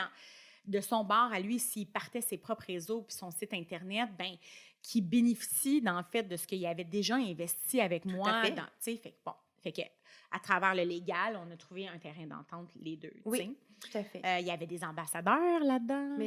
de son bord à lui, s'il partait ses propres réseaux puis son site Internet, bien, qui bénéficie, en fait, de ce qu'il avait déjà investi avec moi. Tu sais, fait que à travers le légal, on a trouvé un terrain d'entente, les deux. Oui, tout à fait. Il y avait des ambassadeurs là-dedans,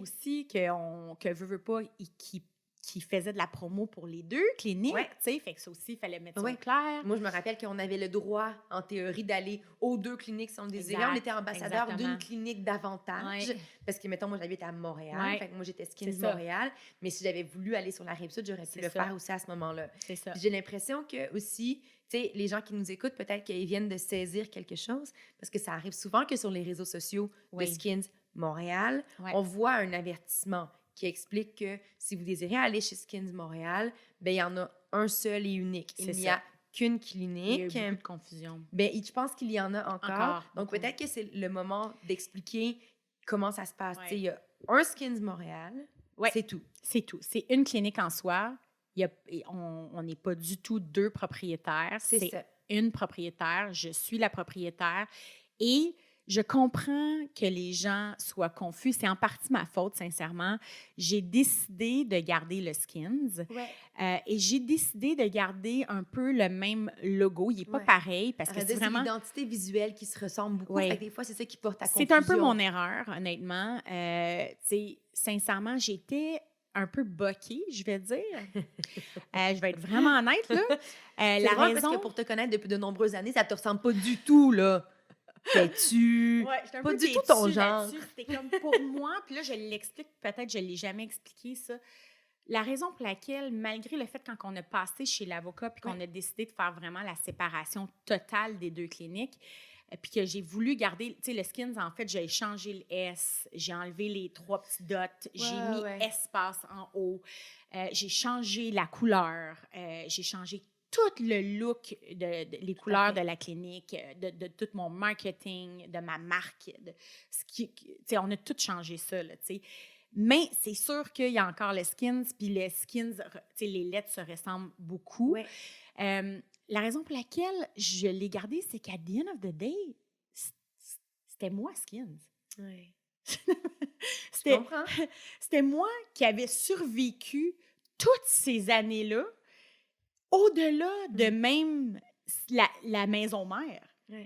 aussi, que veut pas, qui faisaient de la promo pour les deux cliniques, fait que ça aussi, il fallait mettre ça au clair. Moi, je me rappelle qu'on avait le droit, en théorie, d'aller aux deux cliniques si on le désirait. On était ambassadeur d'une clinique davantage, parce que, mettons, moi, j'habite à Montréal, fait que moi, j'étais Skins Montréal, mais si j'avais voulu aller sur la Rive-Sud, j'aurais pu le faire aussi à ce moment-là. C'est ça. J'ai l'impression que, aussi, tu sais, les gens qui nous écoutent, peut-être qu'ils viennent de saisir quelque chose, parce que ça arrive souvent que sur les réseaux sociaux de Skins Montréal, on voit un avertissement qui explique que si vous désirez aller chez Skins Montréal, bien, il y en a un seul et unique. Il n'y a qu'une clinique. Il y a eu beaucoup de confusion. Bien, je pense qu'il y en a encore. Donc, peut-être que c'est le moment d'expliquer comment ça se passe. Il y a un Skins Montréal, c'est tout. C'est tout. C'est une clinique en soi. On n'est pas du tout deux propriétaires. C'est une propriétaire. Je suis la propriétaire. Et Je comprends que les gens soient confus. C'est en partie ma faute, sincèrement. J'ai décidé de garder le Skins et j'ai décidé de garder un peu le même logo. Il n'est pas pareil parce que c'est vraiment... l'identité visuelle qui se ressemble beaucoup. Ouais. Fait que des fois, c'est ça qui porte à confusion. C'est un peu mon erreur, honnêtement. Sincèrement, j'étais un peu boquée, je vais dire. Je vais être vraiment honnête, là. C'est la raison... parce que pour te connaître depuis de nombreuses années, ça te ressemble pas du tout, là. Têtu. Ouais, pas du tout ton genre. C'était comme pour moi, puis là, je l'explique, peut-être je ne l'ai jamais expliqué, ça. La raison pour laquelle, malgré le fait quand on a passé chez l'avocat puis qu'on a décidé de faire vraiment la séparation totale des deux cliniques, puis que j'ai voulu garder, tu sais, le Skins, en fait, j'ai changé le S, j'ai enlevé les 3 petits dots, j'ai mis espace en haut, j'ai changé la couleur, j'ai changé tout le look les couleurs de la clinique, de tout mon marketing, de ma marque. On a tout changé ça, là, tu sais. Mais c'est sûr qu'il y a encore les Skins, puis les Skins, les lettres se ressemblent beaucoup. Ouais. La raison pour laquelle je l'ai gardé, c'est qu'à the end of the day, c'était moi, Skins. Ouais. C'était moi qui avais survécu toutes ces années-là, au-delà de même la maison mère,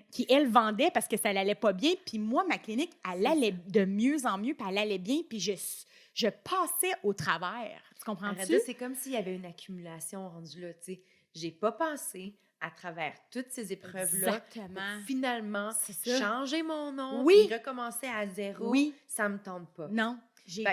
qui, elle, vendait parce que ça n'allait pas bien. Puis moi, ma clinique, elle allait de mieux en mieux, puis elle allait bien, puis je passais au travers. Tu comprends-tu? C'est comme s'il y avait une accumulation rendue là, tu sais. J'ai pas pensé à travers toutes ces épreuves-là. Exactement. Pour finalement, changer mon nom, et recommencer à zéro. Oui. Ça me tente pas. Non. J'ai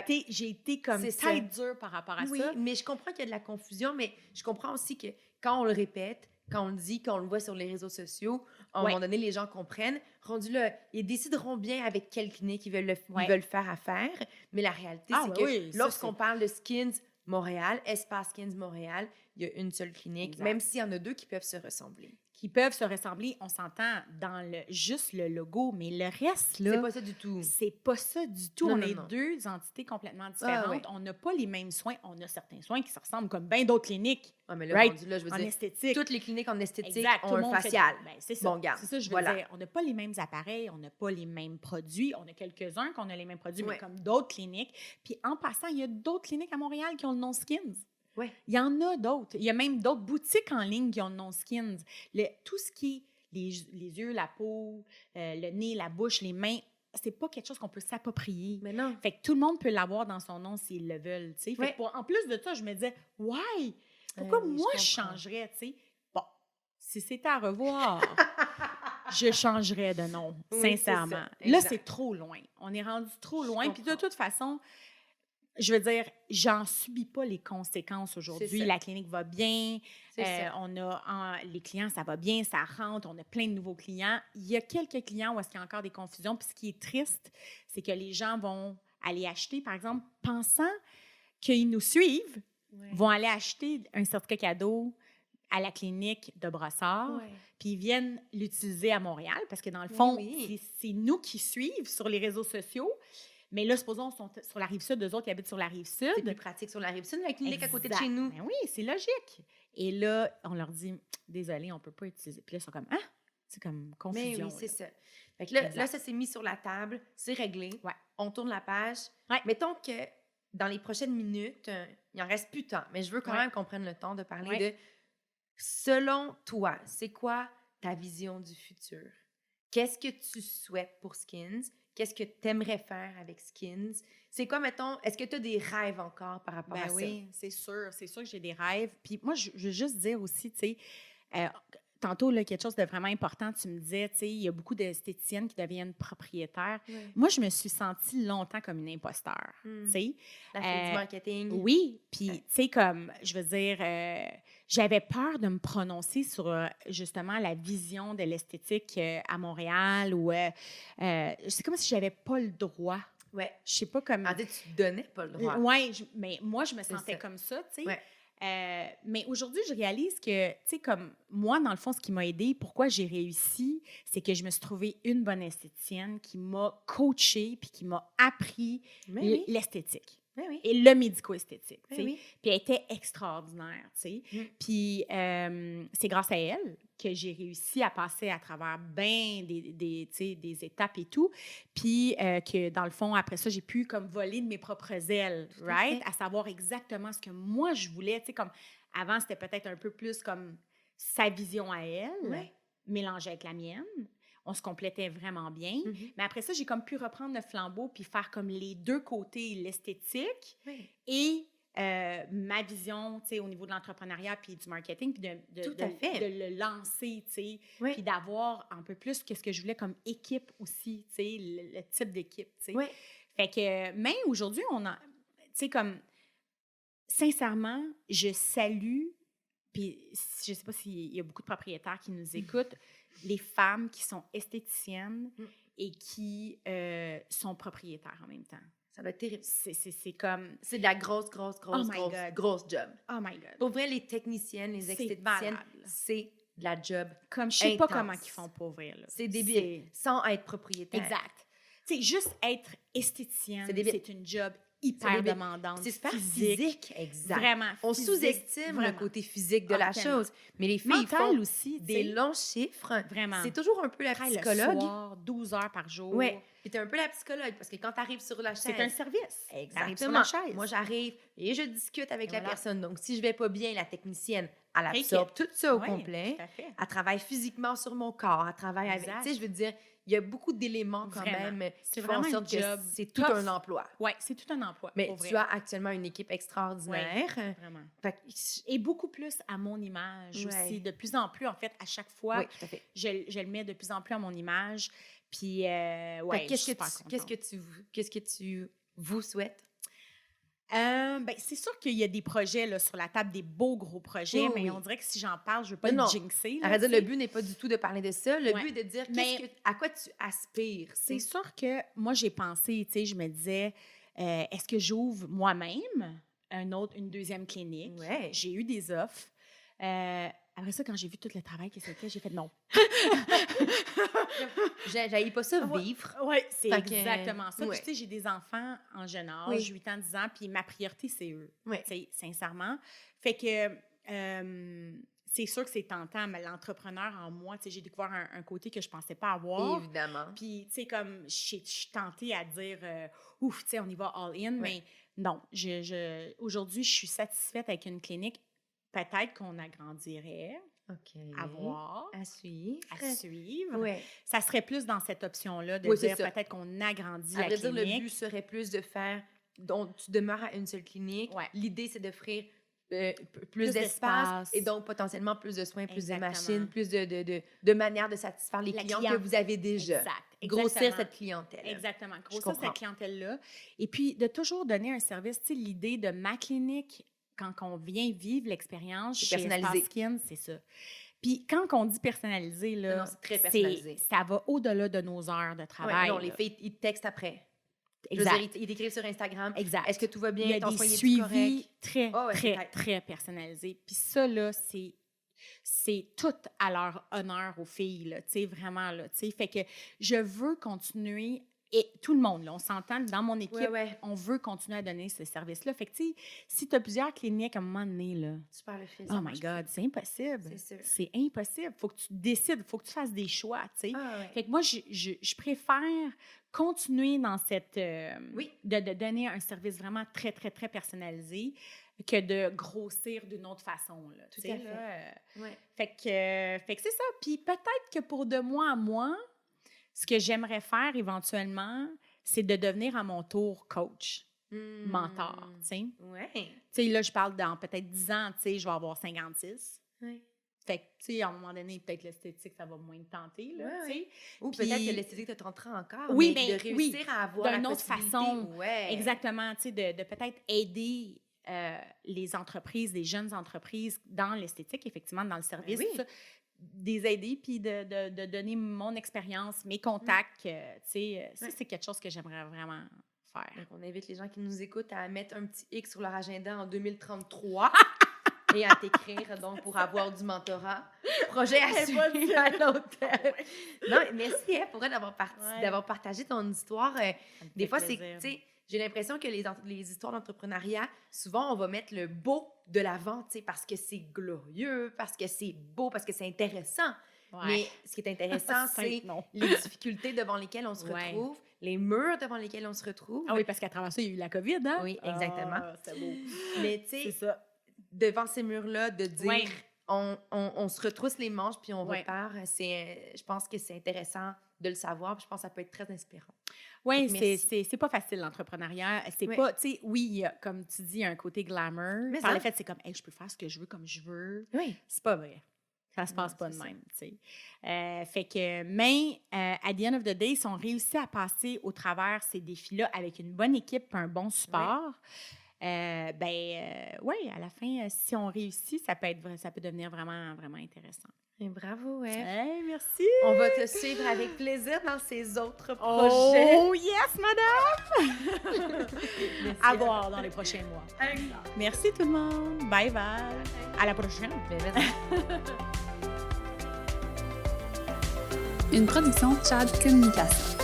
été comme tête dure par rapport à ça. Oui, mais je comprends qu'il y a de la confusion, mais je comprends aussi que quand on le répète, quand on le dit, quand on le voit sur les réseaux sociaux, à un moment donné, les gens comprennent. Rendu là, ils décideront bien avec quelle clinique ils veulent faire affaire. Mais la réalité, c'est que lorsqu'on parle de Skins Montréal, Espace Skins Montréal, il y a une seule clinique, même s'il y en a 2 qui peuvent se ressembler. On s'entend dans juste le logo, mais le reste, là... C'est pas ça du tout. C'est pas ça du tout. On est 2 entités complètement différentes. On n'a pas les mêmes soins. On a certains soins qui se ressemblent comme bien d'autres cliniques. Ah, mais là, rendu là, je veux en dire, esthétique. Toutes les cliniques en esthétique ont tout le un monde facial. C'est ça. Bon, garde. C'est ça, je veux dire. On n'a pas les mêmes appareils, on n'a pas les mêmes produits. On a quelques-uns qu'on a les mêmes produits, mais comme d'autres cliniques. Puis en passant, il y a d'autres cliniques à Montréal qui ont le nom Skins. Ouais. Il y en a d'autres. Il y a même d'autres boutiques en ligne qui ont le nom Skins. Tout ce qui est les yeux, la peau, le nez, la bouche, les mains, c'est pas quelque chose qu'on peut s'approprier. Mais non. Fait que tout le monde peut l'avoir dans son nom s'ils le veulent, tu sais. Fait que en plus de ça, je me disais, pourquoi moi je changerais, tu sais? Bon, si c'était à revoir, je changerais de nom, sincèrement. Là, c'est trop loin. On est rendu trop loin. Puis de toute façon, je veux dire, j'en subis pas les conséquences aujourd'hui. La clinique va bien, on a les clients, ça va bien, ça rentre, on a plein de nouveaux clients. Il y a quelques clients où est-ce qu'il y a encore des confusions. Puis ce qui est triste, c'est que les gens vont aller acheter, par exemple, pensant qu'ils nous suivent, vont aller acheter un certificat cadeau à la clinique de Brossard, puis ils viennent l'utiliser à Montréal, parce que dans le fond, c'est nous qui suivent sur les réseaux sociaux. Mais là, supposons, ils sont sur la Rive-Sud, eux autres, ils habitent sur la Rive-Sud. C'est plus pratique sur la Rive-Sud, la clinique à côté de chez nous. Ben oui, c'est logique. Et là, on leur dit, désolé, on ne peut pas utiliser. Puis là, ils sont comme, c'est comme confusion. Mais oui, c'est ça. Fait que là, ça s'est mis sur la table, c'est réglé. On tourne la page. Mettons que dans les prochaines minutes, il n'en reste plus tant, mais je veux quand même qu'on prenne le temps de parler de, selon toi, c'est quoi ta vision du futur? Qu'est-ce que tu souhaites pour Skins? Qu'est-ce que tu aimerais faire avec Skins? C'est quoi, mettons, est-ce que tu as des rêves encore par rapport à ça? Oui, c'est sûr que j'ai des rêves. Puis moi, je veux juste dire aussi, tu sais, tantôt, là, quelque chose de vraiment important, tu me disais, tu sais, il y a beaucoup d'esthéticiennes qui deviennent propriétaires. Moi, je me suis sentie longtemps comme une imposteur, tu sais. La fille du marketing. Oui, puis, tu sais, comme, je veux dire, j'avais peur de me prononcer sur, justement, la vision de l'esthétique à Montréal ou c'est comme si j'avais pas le droit. Ouais. Je sais pas comment... En fait, tu donnais pas le droit. Oui, mais moi, je me sentais comme ça, tu sais. Mais aujourd'hui, je réalise que, tu sais, comme moi, dans le fond, ce qui m'a aidée, pourquoi j'ai réussi, c'est que je me suis trouvée une bonne esthéticienne qui m'a coachée puis qui m'a appris l'esthétique. Oui. et le médico-esthétique, tu sais. Oui. Puis elle était extraordinaire, tu sais. Puis c'est grâce à elle que j'ai réussi à passer à travers bien des étapes et tout. Puis que, dans le fond, après ça, j'ai pu comme voler de mes propres ailes, right? À savoir exactement ce que moi, je voulais. Tu sais, comme avant, c'était peut-être un peu plus comme sa vision à elle, mélangée avec la mienne. On se complétait vraiment bien. Mais après ça, j'ai comme pu reprendre le flambeau puis faire comme les deux côtés, l'esthétique et ma vision, tu sais, au niveau de l'entrepreneuriat puis du marketing, puis de le lancer, tu sais, puis d'avoir un peu plus que ce que je voulais comme équipe aussi, tu sais, le type d'équipe, tu sais. Fait que même aujourd'hui, on a, tu sais, comme, sincèrement, je salue, puis je sais pas s'il y a beaucoup de propriétaires qui nous écoutent, les femmes qui sont esthéticiennes et qui sont propriétaires en même temps. Ça doit être terrible. C'est comme... C'est de la grosse job. Oh my God. Pour vrai, les techniciennes, les esthéticiennes, c'est de la job comme je sais pas comment ils font pour vrai. Là. C'est débile. Sans être propriétaire. Exact. Tu sais, juste être esthéticienne, c'est une job hyper demandante. C'est physique. Exact. Vraiment. On sous-estime le côté physique de la chose. Mais les filles font aussi, des longs chiffres. Vraiment. C'est toujours un peu la psychologue. Le soir, 12 heures par jour. Oui. Puis t'es un peu la psychologue parce que quand tu arrives sur la chaise... C'est un service. Exactement. Sur la chaise. Moi, j'arrive et je discute avec la personne. Donc, si je vais pas bien, la technicienne, elle absorbe tout ça au complet. Elle travaille physiquement sur mon corps. Elle travaille avec... Tu sais, je veux dire... Il y a beaucoup d'éléments quand même qui font en sorte que c'est tout un emploi. Oui, c'est tout un emploi. Mais tu as actuellement une équipe extraordinaire. Oui, vraiment. Et beaucoup plus à mon image aussi. De plus en plus, en fait, à chaque fois, je le mets de plus en plus à mon image. Puis, qu'est-ce que tu vous souhaites? C'est sûr qu'il y a des projets là, sur la table, des beaux gros projets, mais on dirait que si j'en parle, je ne veux pas le jinxer. Là, le but n'est pas du tout de parler de ça. Le but est de dire à quoi tu aspires. C'est sûr que moi, j'ai pensé, tu sais, je me disais, est-ce que j'ouvre moi-même une deuxième clinique? J'ai eu des offres. Après ça, quand j'ai vu tout le travail que c'était, j'ai fait non. J'haïs pas ça vivre. Oui, c'est exactement ça. Puis, tu sais, j'ai des enfants en jeune âge, 8 ans, 10 ans, puis ma priorité, c'est eux. Tu sais, sincèrement. Fait que c'est sûr que c'est tentant, mais l'entrepreneur en moi, tu sais, j'ai découvert un côté que je pensais pas avoir. Évidemment. Puis, tu sais, comme je suis tentée à dire, ouf, tu sais, on y va all-in, mais non. Aujourd'hui, je suis satisfaite avec une clinique. Peut-être qu'on agrandirait, à voir, à suivre. Ça serait plus dans cette option-là de dire peut-être qu'on agrandit la clinique. Le but serait plus de faire, donc tu demeures à une seule clinique. L'idée, c'est d'offrir plus d'espace et donc potentiellement plus de soins, plus de machines, plus de manières de satisfaire les clients que vous avez déjà. Grossir cette clientèle. Exactement, grossir cette clientèle-là. Et puis, de toujours donner un service, tu sais, l'idée de ma clinique, quand on vient vivre l'expérience chez Espace Skin, c'est ça. Puis quand on dit personnalisé, là, c'est très personnalisé. Ça va au-delà de nos heures de travail. Les filles, ils te textent après. Exact. Je veux dire, ils t'écrivent sur Instagram. Exact. Est-ce que tout va bien? Il y a des suivis très personnalisés. Puis ça, là, c'est tout à leur honneur aux filles, là, tu sais, vraiment, là, tu sais. Fait que je veux continuer. Et tout le monde, là, on s'entend, dans mon équipe, on veut continuer à donner ce service-là. Fait que, tu sais, si tu as plusieurs cliniques à un moment donné, là... Tu perds le fil. Oh my God, c'est impossible. C'est impossible. Faut que tu décides, faut que tu fasses des choix, tu sais. Fait que moi, je préfère continuer dans cette... de donner un service vraiment très, très, très personnalisé que de grossir d'une autre façon, là. Tout à fait. Fait que c'est ça. Puis peut-être que pour de mois à mois... Ce que j'aimerais faire éventuellement, c'est de devenir à mon tour coach, mentor, tu sais. Tu sais, là, je parle dans peut-être 10 ans, tu sais, je vais avoir 56. Fait que, tu sais, à un moment donné, peut-être l'esthétique, ça va moins te tenter, là, tu sais. Ou peut-être que l'esthétique te tentera encore, mais de réussir à avoir d'une autre façon. Exactement, tu sais, de peut-être aider les entreprises, les jeunes entreprises dans l'esthétique, effectivement, dans le service, des aider, puis de donner mon expérience, mes contacts, tu sais, ça, c'est quelque chose que j'aimerais vraiment faire. Donc, on invite les gens qui nous écoutent à mettre un petit X sur leur agenda en 2033 et à t'écrire, donc, pour avoir du mentorat. Projet à suivre à long terme. Non, merci pour elle d'avoir partagé ton histoire. Des fois, c'est, tu sais, j'ai l'impression que les histoires d'entrepreneuriat, souvent, on va mettre le beau de l'avant, tu sais, parce que c'est glorieux, parce que c'est beau, parce que c'est intéressant. Ouais. Mais ce qui est intéressant, c'est les difficultés devant lesquelles on se retrouve, les murs devant lesquels on se retrouve. Ah oui, parce qu'à travers ça, il y a eu la COVID, hein? Oui, exactement. Ah, c'est beau. Mais tu C'est sais, ça. devant ces murs-là, de dire, Ouais. on se retrousse les manches puis on Ouais. repart, je pense que c'est intéressant de le savoir, puis je pense que ça peut être très inspirant. Oui, Merci. c'est pas facile, l'entrepreneuriat. C'est Ouais. pas, tu sais, oui, il y a, comme tu dis, un côté glamour. Mais Par ça. le fait, c'est comme, hey, je peux faire ce que je veux comme je veux. Oui. C'est pas vrai. Ça se passe Non, pas de c'est ça. même, tu sais. Fait que, mais, at the end of the day, si on réussit à passer au travers ces défis-là avec une bonne équipe et un bon support, oui, à la fin, si on réussit, ça peut devenir vraiment, vraiment intéressant. Et bravo, ouais. Hey, merci! On va te suivre avec plaisir dans ces autres projets. Oh, yes, madame! Merci. À voir dans les prochains mois. Merci tout le monde. Bye bye. À la prochaine. Mais vas-y. Une production Chad Communication.